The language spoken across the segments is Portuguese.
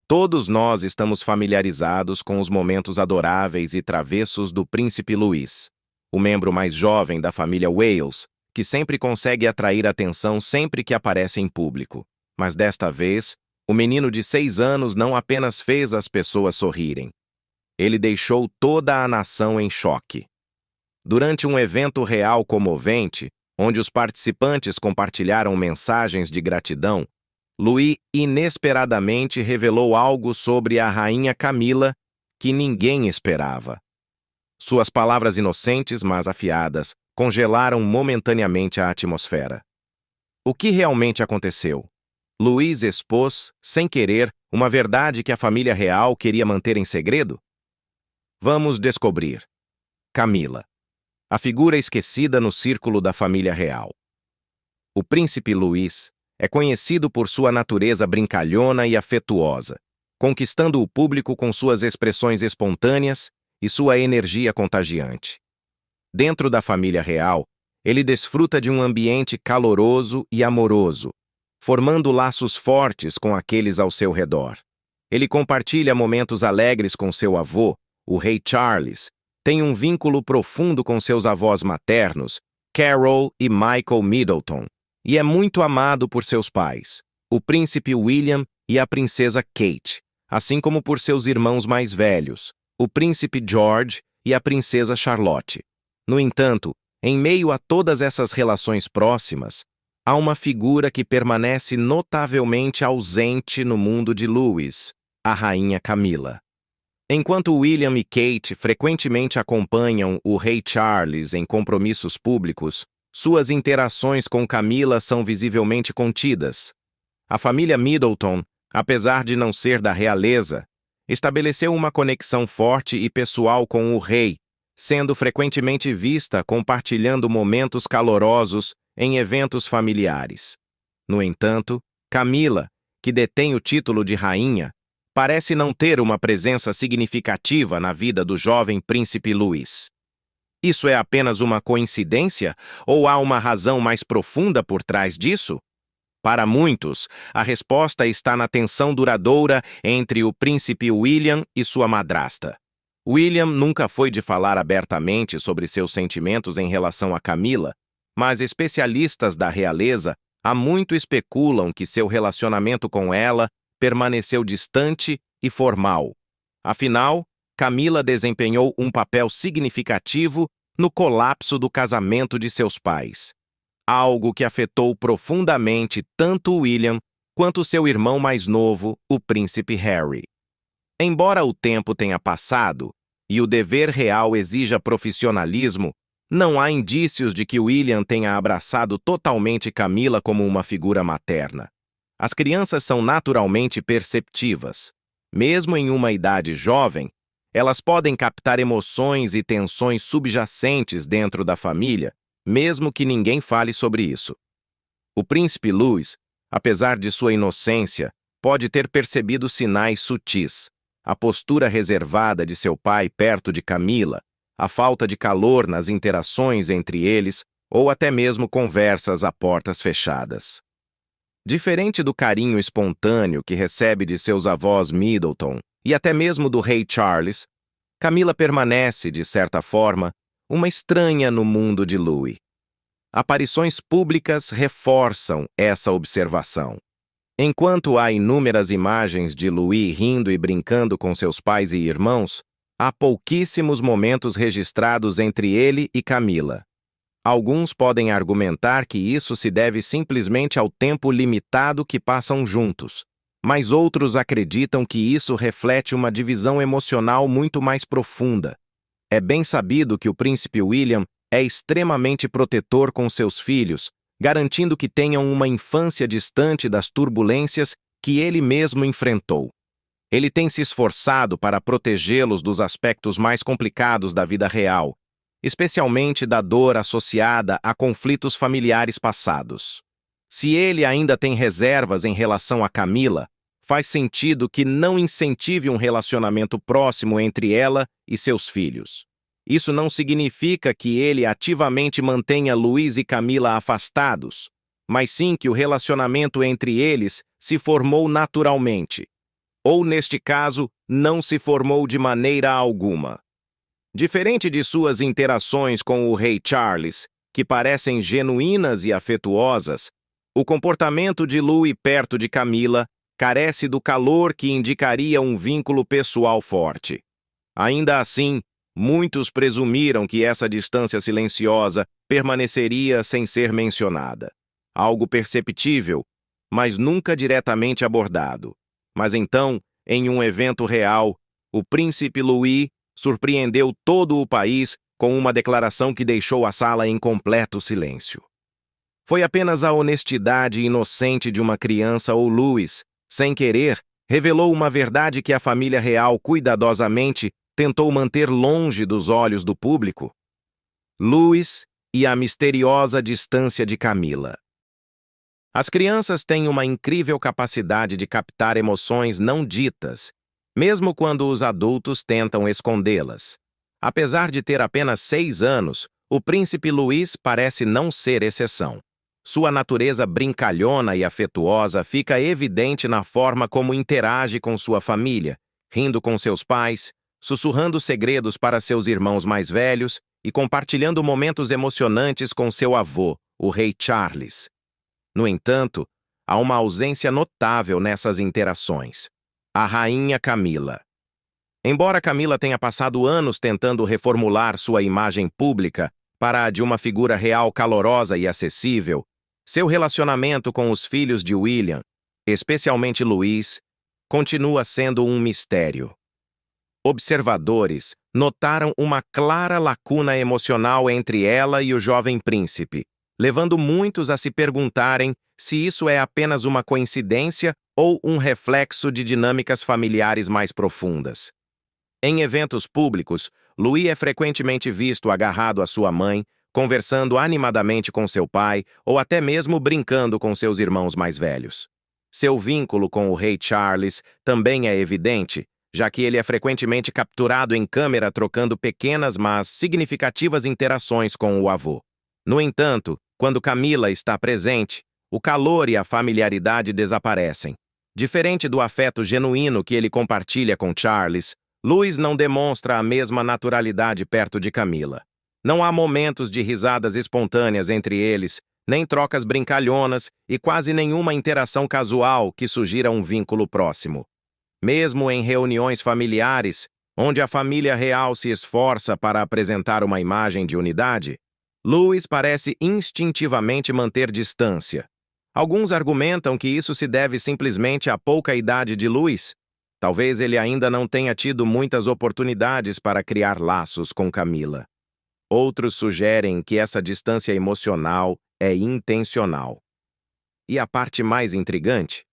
Todos nós estamos familiarizados com os momentos adoráveis e travessos do Príncipe Louis, o membro mais jovem da família Wales, que sempre consegue atrair atenção sempre que aparece em público. Mas desta vez, o menino de 6 anos não apenas fez as pessoas sorrirem. Ele deixou toda a nação em choque. Durante um evento real comovente, onde os participantes compartilharam mensagens de gratidão, Louis inesperadamente revelou algo sobre a rainha Camila que ninguém esperava. Suas palavras inocentes, mas afiadas, congelaram momentaneamente a atmosfera. O que realmente aconteceu? Louis expôs, sem querer, uma verdade que a família real queria manter em segredo? Vamos descobrir. Camila, a figura esquecida no círculo da família real. O príncipe Louis é conhecido por sua natureza brincalhona e afetuosa, conquistando o público com suas expressões espontâneas e sua energia contagiante. Dentro da família real, ele desfruta de um ambiente caloroso e amoroso, formando laços fortes com aqueles ao seu redor. Ele compartilha momentos alegres com seu avô, o rei Charles, tem um vínculo profundo com seus avós maternos, Carol e Michael Middleton, e é muito amado por seus pais, o príncipe William e a princesa Kate, assim como por seus irmãos mais velhos, o príncipe George e a princesa Charlotte. No entanto, em meio a todas essas relações próximas, há uma figura que permanece notavelmente ausente no mundo de Louis, a rainha Camila. Enquanto William e Kate frequentemente acompanham o rei Charles em compromissos públicos, suas interações com Camila são visivelmente contidas. A família Middleton, apesar de não ser da realeza, estabeleceu uma conexão forte e pessoal com o rei, sendo frequentemente vista compartilhando momentos calorosos em eventos familiares. No entanto, Camila, que detém o título de rainha, parece não ter uma presença significativa na vida do jovem príncipe Louis. Isso é apenas uma coincidência ou há uma razão mais profunda por trás disso? Para muitos, a resposta está na tensão duradoura entre o príncipe William e sua madrasta. William nunca foi de falar abertamente sobre seus sentimentos em relação a Camila, mas especialistas da realeza há muito especulam que seu relacionamento com ela permaneceu distante e formal. Afinal, Camila desempenhou um papel significativo no colapso do casamento de seus pais, algo que afetou profundamente tanto William quanto seu irmão mais novo, o príncipe Harry. Embora o tempo tenha passado e o dever real exija profissionalismo, não há indícios de que William tenha abraçado totalmente Camila como uma figura materna. As crianças são naturalmente perceptivas. Mesmo em uma idade jovem, elas podem captar emoções e tensões subjacentes dentro da família, mesmo que ninguém fale sobre isso. O príncipe Louis, apesar de sua inocência, pode ter percebido sinais sutis. A postura reservada de seu pai perto de Camila, a falta de calor nas interações entre eles ou até mesmo conversas a portas fechadas. Diferente do carinho espontâneo que recebe de seus avós Middleton e até mesmo do rei Charles, Camila permanece, de certa forma, uma estranha no mundo de Louis. Aparições públicas reforçam essa observação. Enquanto há inúmeras imagens de Louis rindo e brincando com seus pais e irmãos, há pouquíssimos momentos registrados entre ele e Camila. Alguns podem argumentar que isso se deve simplesmente ao tempo limitado que passam juntos, mas outros acreditam que isso reflete uma divisão emocional muito mais profunda. É bem sabido que o príncipe William é extremamente protetor com seus filhos, garantindo que tenham uma infância distante das turbulências que ele mesmo enfrentou. Ele tem se esforçado para protegê-los dos aspectos mais complicados da vida real, especialmente da dor associada a conflitos familiares passados. Se ele ainda tem reservas em relação a Camila, faz sentido que não incentive um relacionamento próximo entre ela e seus filhos. Isso não significa que ele ativamente mantenha Louis e Camila afastados, mas sim que o relacionamento entre eles se formou naturalmente. ou, neste caso, não se formou de maneira alguma. Diferente de suas interações com o rei Charles, que parecem genuínas e afetuosas, o comportamento de Louis perto de Camila carece do calor que indicaria um vínculo pessoal forte. Ainda assim, muitos presumiram que essa distância silenciosa permaneceria sem ser mencionada. Algo perceptível, mas nunca diretamente abordado. Mas então, em um evento real, o príncipe Louis surpreendeu todo o país com uma declaração que deixou a sala em completo silêncio. Foi apenas a honestidade inocente de uma criança ou Louis, sem querer, revelou uma verdade que a família real cuidadosamente tentou manter longe dos olhos do público. Louis e a misteriosa distância de Camila. As crianças têm uma incrível capacidade de captar emoções não ditas, mesmo quando os adultos tentam escondê-las. Apesar de ter apenas 6 anos, o príncipe Louis parece não ser exceção. Sua natureza brincalhona e afetuosa fica evidente na forma como interage com sua família, rindo com seus pais, sussurrando segredos para seus irmãos mais velhos e compartilhando momentos emocionantes com seu avô, o rei Charles. No entanto, há uma ausência notável nessas interações: a rainha Camila. Embora Camila tenha passado anos tentando reformular sua imagem pública para a de uma figura real calorosa e acessível, seu relacionamento com os filhos de William, especialmente Louis, continua sendo um mistério. Observadores notaram uma clara lacuna emocional entre ela e o jovem príncipe, levando muitos a se perguntarem se isso é apenas uma coincidência ou um reflexo de dinâmicas familiares mais profundas. Em eventos públicos, Louis é frequentemente visto agarrado à sua mãe, conversando animadamente com seu pai ou até mesmo brincando com seus irmãos mais velhos. Seu vínculo com o rei Charles também é evidente, já que ele é frequentemente capturado em câmera trocando pequenas, mas significativas interações com o avô. No entanto, quando Camila está presente, o calor e a familiaridade desaparecem. Diferente do afeto genuíno que ele compartilha com Charles, Louis não demonstra a mesma naturalidade perto de Camila. Não há momentos de risadas espontâneas entre eles, nem trocas brincalhonas e quase nenhuma interação casual que sugira um vínculo próximo. Mesmo em reuniões familiares, onde a família real se esforça para apresentar uma imagem de unidade, Louis parece instintivamente manter distância. Alguns argumentam que isso se deve simplesmente à pouca idade de Louis. Talvez ele ainda não tenha tido muitas oportunidades para criar laços com Camila. Outros sugerem que essa distância emocional é intencional. E a parte mais intrigante?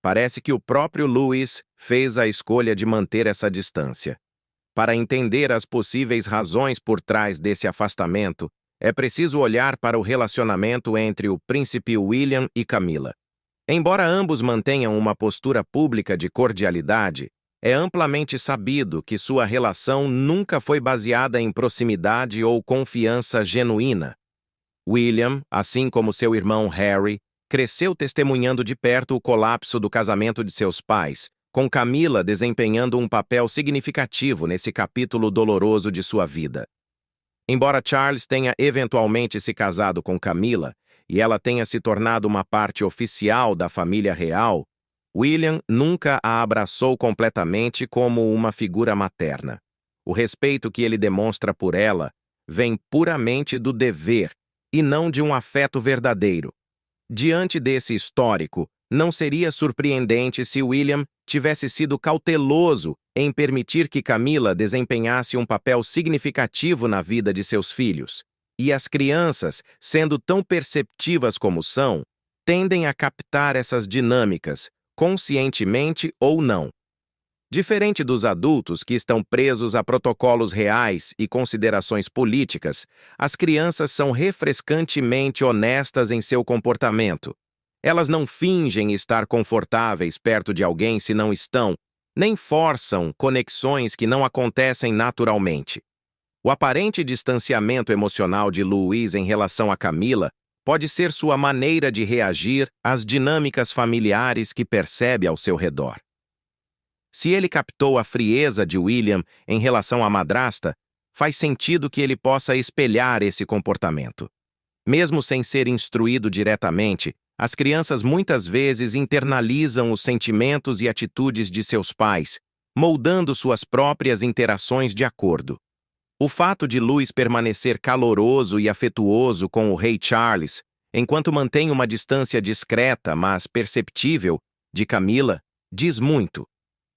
Parece que o próprio Louis fez a escolha de manter essa distância. Para entender as possíveis razões por trás desse afastamento, é preciso olhar para o relacionamento entre o príncipe William e Camila. Embora ambos mantenham uma postura pública de cordialidade, é amplamente sabido que sua relação nunca foi baseada em proximidade ou confiança genuína. William, assim como seu irmão Harry, cresceu testemunhando de perto o colapso do casamento de seus pais, com Camila desempenhando um papel significativo nesse capítulo doloroso de sua vida. Embora Charles tenha eventualmente se casado com Camila e ela tenha se tornado uma parte oficial da família real, William nunca a abraçou completamente como uma figura materna. O respeito que ele demonstra por ela vem puramente do dever e não de um afeto verdadeiro. Diante desse histórico, não seria surpreendente se William tivesse sido cauteloso em permitir que Camila desempenhasse um papel significativo na vida de seus filhos. E as crianças, sendo tão perceptivas como são, tendem a captar essas dinâmicas, conscientemente ou não. Diferente dos adultos que estão presos a protocolos reais e considerações políticas, as crianças são refrescantemente honestas em seu comportamento. Elas não fingem estar confortáveis perto de alguém se não estão, nem forçam conexões que não acontecem naturalmente. O aparente distanciamento emocional de Louis em relação a Camila pode ser sua maneira de reagir às dinâmicas familiares que percebe ao seu redor. Se ele captou a frieza de William em relação à madrasta, faz sentido que ele possa espelhar esse comportamento. Mesmo sem ser instruído diretamente, as crianças muitas vezes internalizam os sentimentos e atitudes de seus pais, moldando suas próprias interações de acordo. O fato de Louis permanecer caloroso e afetuoso com o rei Charles, enquanto mantém uma distância discreta, mas perceptível, de Camilla, diz muito.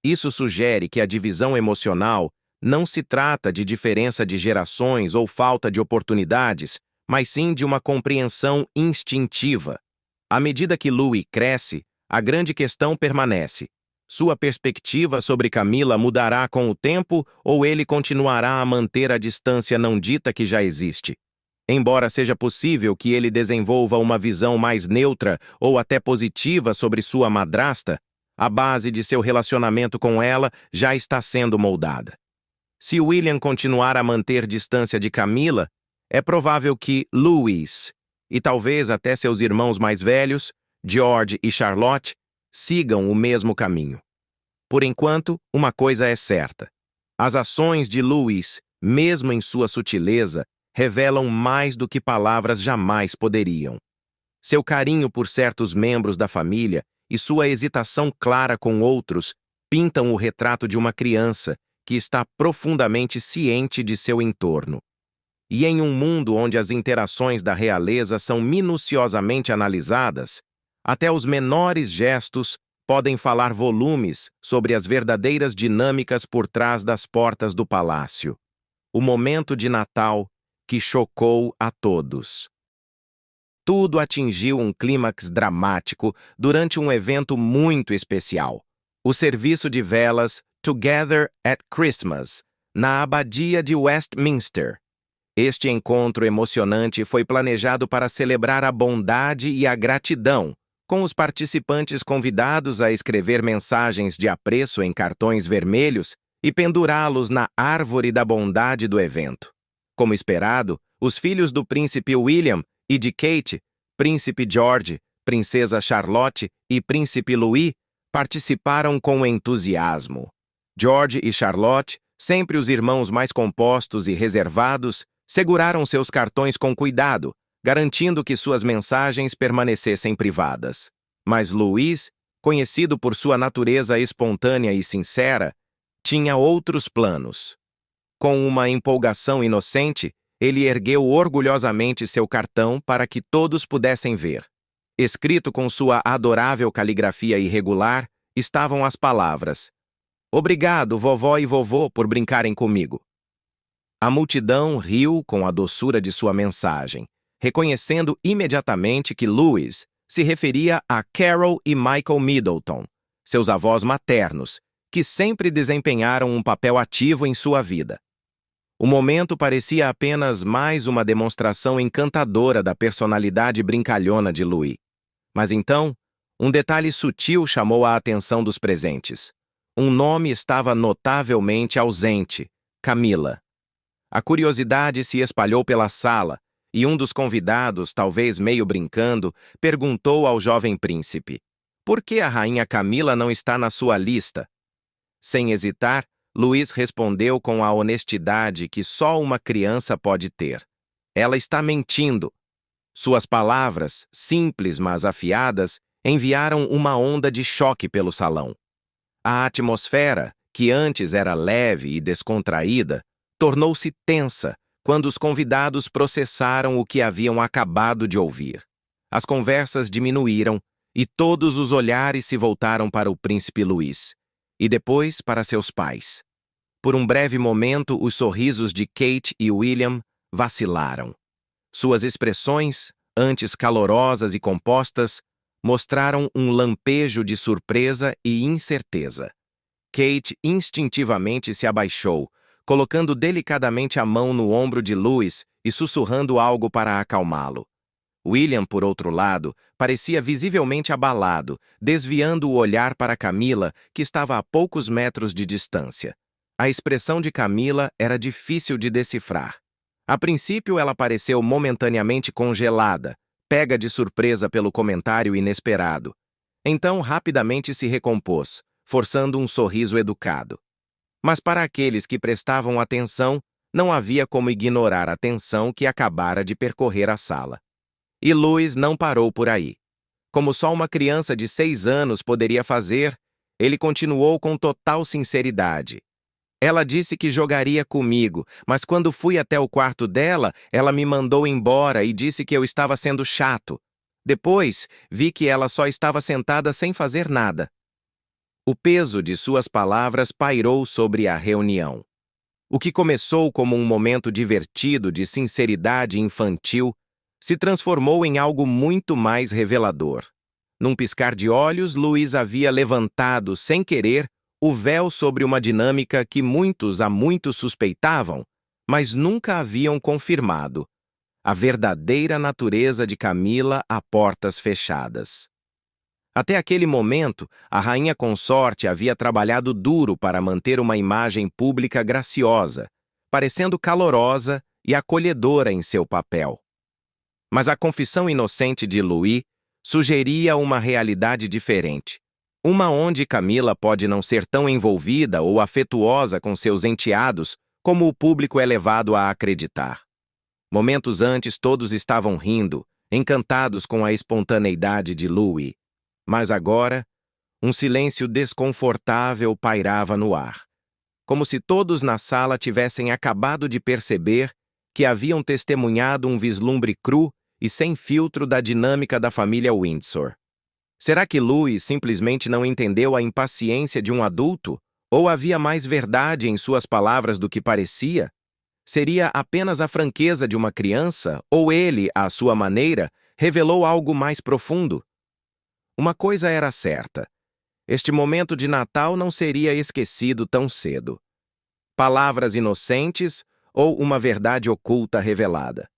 Isso sugere que a divisão emocional não se trata de diferença de gerações ou falta de oportunidades, mas sim de uma compreensão instintiva. À medida que Louis cresce, a grande questão permanece. Sua perspectiva sobre Camilla mudará com o tempo ou ele continuará a manter a distância não dita que já existe? Embora seja possível que ele desenvolva uma visão mais neutra ou até positiva sobre sua madrasta, a base de seu relacionamento com ela já está sendo moldada. Se William continuar a manter distância de Camilla, é provável que Louis, e talvez até seus irmãos mais velhos, George e Charlotte, sigam o mesmo caminho. Por enquanto, uma coisa é certa. As ações de Louis, mesmo em sua sutileza, revelam mais do que palavras jamais poderiam. Seu carinho por certos membros da família e sua hesitação clara com outros pintam o retrato de uma criança que está profundamente ciente de seu entorno. E em um mundo onde as interações da realeza são minuciosamente analisadas, até os menores gestos podem falar volumes sobre as verdadeiras dinâmicas por trás das portas do palácio. O momento de Natal que chocou a todos. Tudo atingiu um clímax dramático durante um evento muito especial. O serviço de velas Together at Christmas, na Abadia de Westminster. Este encontro emocionante foi planejado para celebrar a bondade e a gratidão, com os participantes convidados a escrever mensagens de apreço em cartões vermelhos e pendurá-los na árvore da bondade do evento. Como esperado, os filhos do príncipe William e de Kate, príncipe George, princesa Charlotte e príncipe Louis, participaram com entusiasmo. George e Charlotte, sempre os irmãos mais compostos e reservados, seguraram seus cartões com cuidado, garantindo que suas mensagens permanecessem privadas. Mas Louis, conhecido por sua natureza espontânea e sincera, tinha outros planos. Com uma empolgação inocente, ele ergueu orgulhosamente seu cartão para que todos pudessem ver. Escrito com sua adorável caligrafia irregular, estavam as palavras: "Obrigado, vovó e vovô, por brincarem comigo." A multidão riu com a doçura de sua mensagem, reconhecendo imediatamente que Louis se referia a Carol e Michael Middleton, seus avós maternos, que sempre desempenharam um papel ativo em sua vida. O momento parecia apenas mais uma demonstração encantadora da personalidade brincalhona de Louis. Mas então, um detalhe sutil chamou a atenção dos presentes. Um nome estava notavelmente ausente: Camilla. A curiosidade se espalhou pela sala, e um dos convidados, talvez meio brincando, perguntou ao jovem príncipe: "Por que a rainha Camilla não está na sua lista?" Sem hesitar, Louis respondeu com a honestidade que só uma criança pode ter. "Ela está mentindo." Suas palavras, simples mas afiadas, enviaram uma onda de choque pelo salão. A atmosfera, que antes era leve e descontraída, tornou-se tensa quando os convidados processaram o que haviam acabado de ouvir. As conversas diminuíram e todos os olhares se voltaram para o príncipe Louis, e depois para seus pais. Por um breve momento, os sorrisos de Kate e William vacilaram. Suas expressões, antes calorosas e compostas, mostraram um lampejo de surpresa e incerteza. Kate instintivamente se abaixou, colocando delicadamente a mão no ombro de Louis e sussurrando algo para acalmá-lo. William, por outro lado, parecia visivelmente abalado, desviando o olhar para Camilla, que estava a poucos metros de distância. A expressão de Camilla era difícil de decifrar. A princípio, ela pareceu momentaneamente congelada, pega de surpresa pelo comentário inesperado. Então, rapidamente se recompôs, forçando um sorriso educado. Mas para aqueles que prestavam atenção, não havia como ignorar a tensão que acabara de percorrer a sala. E Louis não parou por aí. Como só uma criança de 6 anos poderia fazer, ele continuou com total sinceridade. Ela disse que jogaria comigo, mas quando fui até o quarto dela, ela me mandou embora e disse que eu estava sendo chato. Depois, vi que ela só estava sentada sem fazer nada. O peso de suas palavras pairou sobre a reunião. O que começou como um momento divertido de sinceridade infantil se transformou em algo muito mais revelador. Num piscar de olhos, Louis havia levantado, sem querer, o véu sobre uma dinâmica que muitos há muito suspeitavam, mas nunca haviam confirmado: a verdadeira natureza de Camila a portas fechadas. Até aquele momento, a rainha consorte havia trabalhado duro para manter uma imagem pública graciosa, parecendo calorosa e acolhedora em seu papel. Mas a confissão inocente de Louis sugeria uma realidade diferente. Uma onde Camila pode não ser tão envolvida ou afetuosa com seus enteados como o público é levado a acreditar. Momentos antes todos estavam rindo, encantados com a espontaneidade de Louis. Mas agora, um silêncio desconfortável pairava no ar, como se todos na sala tivessem acabado de perceber que haviam testemunhado um vislumbre cru e sem filtro da dinâmica da família Windsor. Será que Louis simplesmente não entendeu a impaciência de um adulto? Ou havia mais verdade em suas palavras do que parecia? Seria apenas a franqueza de uma criança? Ou ele, à sua maneira, revelou algo mais profundo? Uma coisa era certa: este momento de Natal não seria esquecido tão cedo. Palavras inocentes ou uma verdade oculta revelada?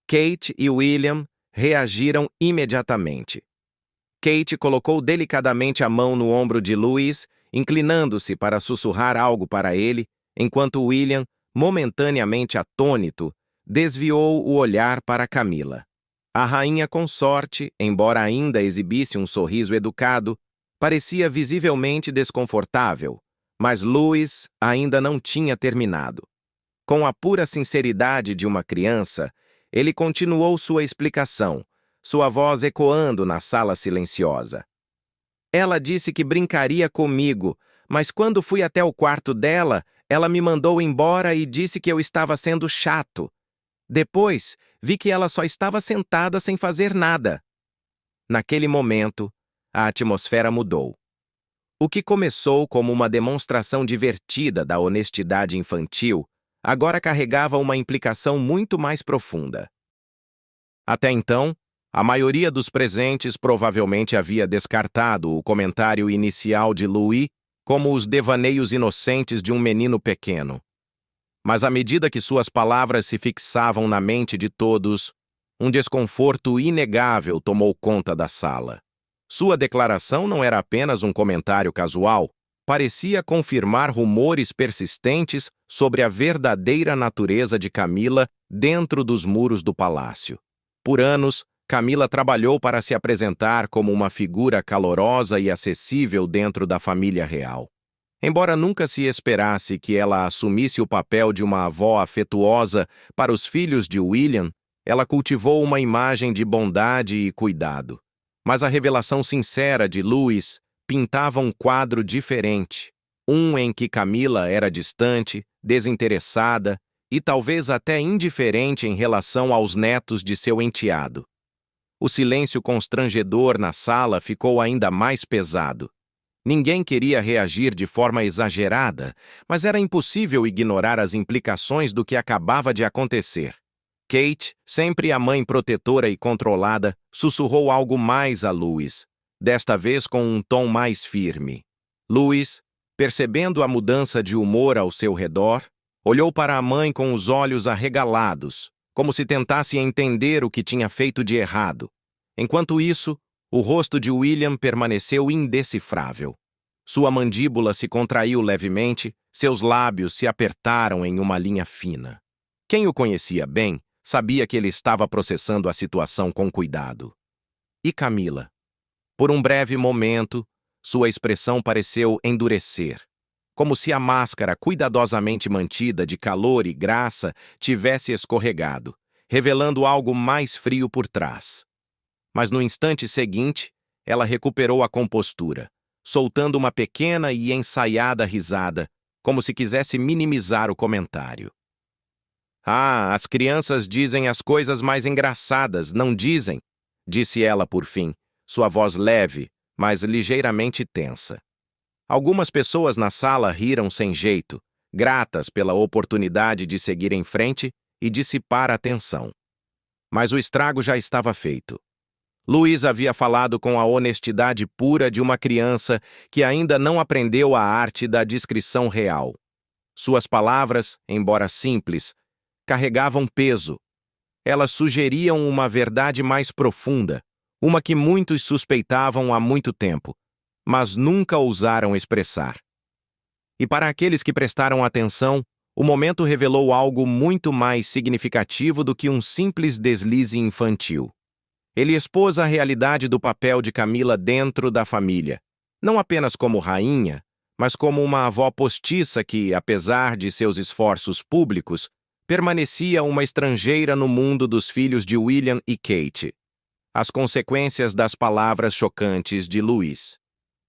Kate e William reagiram imediatamente. Kate colocou delicadamente a mão no ombro de Louis, inclinando-se para sussurrar algo para ele, enquanto William, momentaneamente atônito, desviou o olhar para Camila. A rainha consorte, embora ainda exibisse um sorriso educado, parecia visivelmente desconfortável, mas Louis ainda não tinha terminado. Com a pura sinceridade de uma criança, ele continuou sua explicação, sua voz ecoando na sala silenciosa. Ela disse que brincaria comigo, mas quando fui até o quarto dela, ela me mandou embora e disse que eu estava sendo chato. Depois, vi que ela só estava sentada sem fazer nada. Naquele momento, a atmosfera mudou. O que começou como uma demonstração divertida da honestidade infantil, agora carregava uma implicação muito mais profunda. Até então, a maioria dos presentes provavelmente havia descartado o comentário inicial de Louis como os devaneios inocentes de um menino pequeno. Mas à medida que suas palavras se fixavam na mente de todos, um desconforto inegável tomou conta da sala. Sua declaração não era apenas um comentário casual, parecia confirmar rumores persistentes sobre a verdadeira natureza de Camila dentro dos muros do palácio. Por anos, Camila trabalhou para se apresentar como uma figura calorosa e acessível dentro da família real. Embora nunca se esperasse que ela assumisse o papel de uma avó afetuosa para os filhos de William, ela cultivou uma imagem de bondade e cuidado. Mas a revelação sincera de Louis pintava um quadro diferente, um em que Camila era distante, desinteressada e talvez até indiferente em relação aos netos de seu enteado. O silêncio constrangedor na sala ficou ainda mais pesado. Ninguém queria reagir de forma exagerada, mas era impossível ignorar as implicações do que acabava de acontecer. Kate, sempre a mãe protetora e controlada, sussurrou algo mais a Louis, desta vez com um tom mais firme. Louis, percebendo a mudança de humor ao seu redor, olhou para a mãe com os olhos arregalados, como se tentasse entender o que tinha feito de errado. Enquanto isso, o rosto de William permaneceu indecifrável. Sua mandíbula se contraiu levemente, seus lábios se apertaram em uma linha fina. Quem o conhecia bem sabia que ele estava processando a situação com cuidado. E Camila? Por um breve momento, Sua expressão pareceu endurecer, como se a máscara cuidadosamente mantida de calor e graça tivesse escorregado, revelando algo mais frio por trás. Mas no instante seguinte, ela recuperou a compostura, soltando uma pequena e ensaiada risada, como se quisesse minimizar o comentário. "Ah, as crianças dizem as coisas mais engraçadas, não dizem?" disse ela por fim, sua voz leve, mas ligeiramente tensa. Algumas pessoas na sala riram sem jeito, gratas pela oportunidade de seguir em frente e dissipar a tensão. Mas o estrago já estava feito. Louise havia falado com a honestidade pura de uma criança que ainda não aprendeu a arte da discrição real. Suas palavras, embora simples, carregavam peso. Elas sugeriam uma verdade mais profunda, uma que muitos suspeitavam há muito tempo, mas nunca ousaram expressar. E para aqueles que prestaram atenção, o momento revelou algo muito mais significativo do que um simples deslize infantil. Ele expôs a realidade do papel de Camila dentro da família, não apenas como rainha, mas como uma avó postiça que, apesar de seus esforços públicos, permanecia uma estrangeira no mundo dos filhos de William e Kate. As consequências das palavras chocantes de Louise.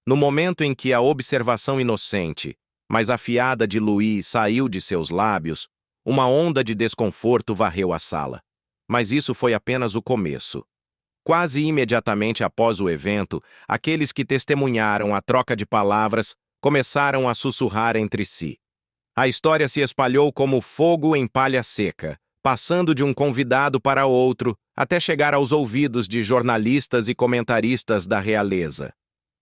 No momento em que a observação inocente, mas afiada de Louise saiu de seus lábios, uma onda de desconforto varreu a sala. Mas isso foi apenas o começo. Quase imediatamente após o evento, aqueles que testemunharam a troca de palavras começaram a sussurrar entre si. A história se espalhou como fogo em palha seca, passando de um convidado para outro, até chegar aos ouvidos de jornalistas e comentaristas da realeza.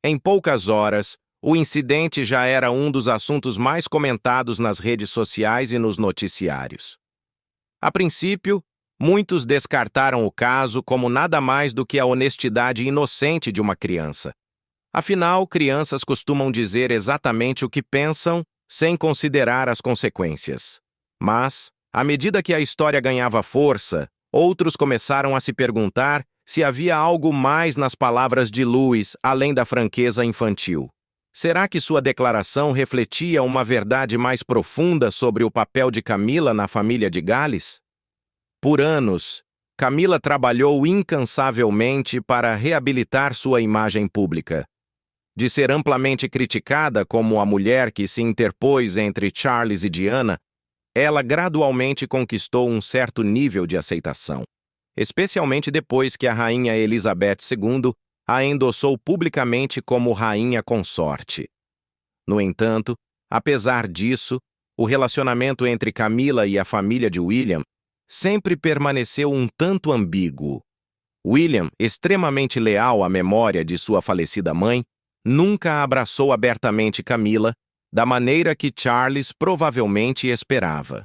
Em poucas horas, o incidente já era um dos assuntos mais comentados nas redes sociais e nos noticiários. A princípio, muitos descartaram o caso como nada mais do que a honestidade inocente de uma criança. Afinal, crianças costumam dizer exatamente o que pensam, sem considerar as consequências. Mas, à medida que a história ganhava força, outros começaram a se perguntar se havia algo mais nas palavras de Louise além da franqueza infantil. Será que sua declaração refletia uma verdade mais profunda sobre o papel de Camila na família de Gales? Por anos, Camila trabalhou incansavelmente para reabilitar sua imagem pública. De ser amplamente criticada como a mulher que se interpôs entre Charles e Diana, ela gradualmente conquistou um certo nível de aceitação, especialmente depois que a rainha Elizabeth II a endossou publicamente como rainha consorte. No entanto, apesar disso, o relacionamento entre Camila e a família de William sempre permaneceu um tanto ambíguo. William, extremamente leal à memória de sua falecida mãe, nunca abraçou abertamente Camila, da maneira que Charles provavelmente esperava.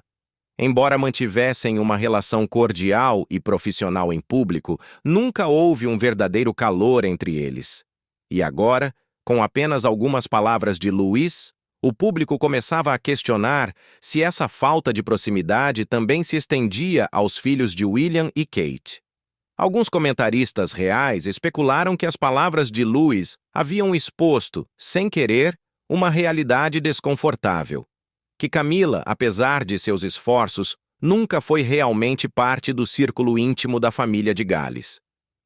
Embora mantivessem uma relação cordial e profissional em público, nunca houve um verdadeiro calor entre eles. E agora, com apenas algumas palavras de Louise, o público começava a questionar se essa falta de proximidade também se estendia aos filhos de William e Kate. Alguns comentaristas reais especularam que as palavras de Louise haviam exposto, sem querer, uma realidade desconfortável. Que Camila, apesar de seus esforços, nunca foi realmente parte do círculo íntimo da família de Gales.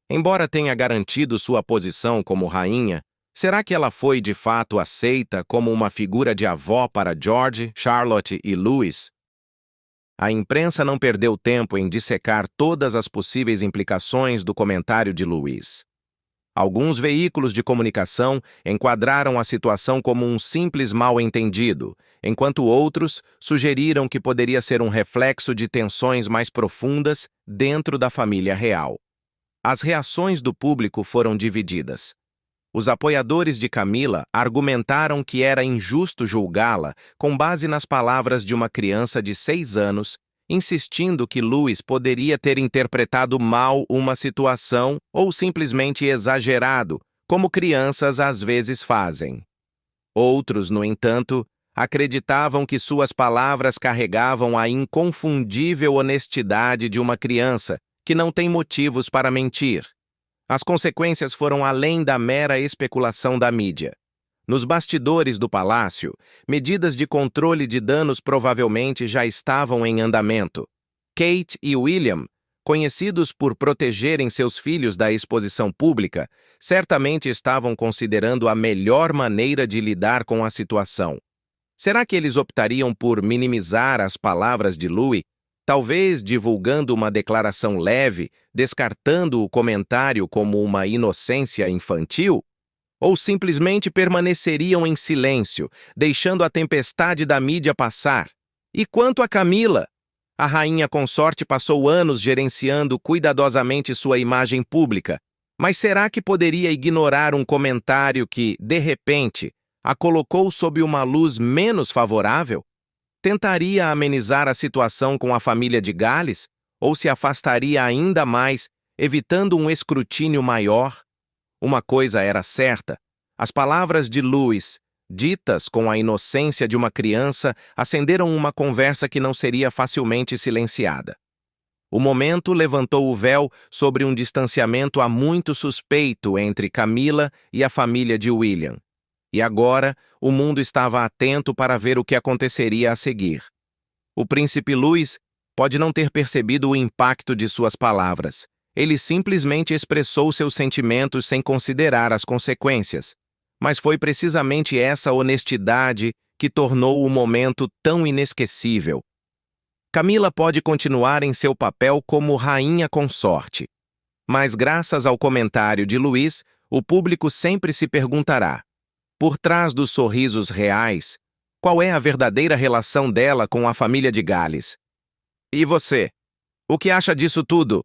Embora tenha garantido sua posição como rainha, será que ela foi de fato aceita como uma figura de avó para George, Charlotte e Louis? A imprensa não perdeu tempo em dissecar todas as possíveis implicações do comentário de Louise. Alguns veículos de comunicação enquadraram a situação como um simples mal-entendido, enquanto outros sugeriram que poderia ser um reflexo de tensões mais profundas dentro da família real. As reações do público foram divididas. Os apoiadores de Camila argumentaram que era injusto julgá-la com base nas palavras de uma criança de 6 anos, insistindo que Louis poderia ter interpretado mal uma situação ou simplesmente exagerado, como crianças às vezes fazem. Outros, no entanto, acreditavam que suas palavras carregavam a inconfundível honestidade de uma criança que não tem motivos para mentir. As consequências foram além da mera especulação da mídia. Nos bastidores do palácio, medidas de controle de danos provavelmente já estavam em andamento. Kate e William, conhecidos por protegerem seus filhos da exposição pública, certamente estavam considerando a melhor maneira de lidar com a situação. Será que eles optariam por minimizar as palavras de Louis, talvez divulgando uma declaração leve, descartando o comentário como uma inocência infantil? Ou simplesmente permaneceriam em silêncio, deixando a tempestade da mídia passar? E quanto a Camila? A rainha consorte passou anos gerenciando cuidadosamente sua imagem pública, mas será que poderia ignorar um comentário que, de repente, a colocou sob uma luz menos favorável? Tentaria amenizar a situação com a família de Gales? Ou se afastaria ainda mais, evitando um escrutínio maior? Uma coisa era certa: as palavras de Louis, ditas com a inocência de uma criança, acenderam uma conversa que não seria facilmente silenciada. O momento levantou o véu sobre um distanciamento há muito suspeito entre Camila e a família de William. E agora, o mundo estava atento para ver o que aconteceria a seguir. O príncipe Louis pode não ter percebido o impacto de suas palavras. Ele simplesmente expressou seus sentimentos sem considerar as consequências. Mas foi precisamente essa honestidade que tornou o momento tão inesquecível. Camila pode continuar em seu papel como rainha consorte. Mas graças ao comentário de Louis, o público sempre se perguntará: por trás dos sorrisos reais, qual é a verdadeira relação dela com a família de Gales? E você? O que acha disso tudo?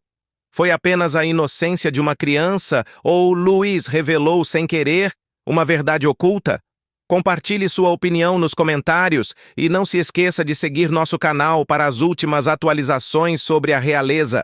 Foi apenas a inocência de uma criança ou Louis revelou sem querer uma verdade oculta? Compartilhe sua opinião nos comentários e não se esqueça de seguir nosso canal para as últimas atualizações sobre a realeza.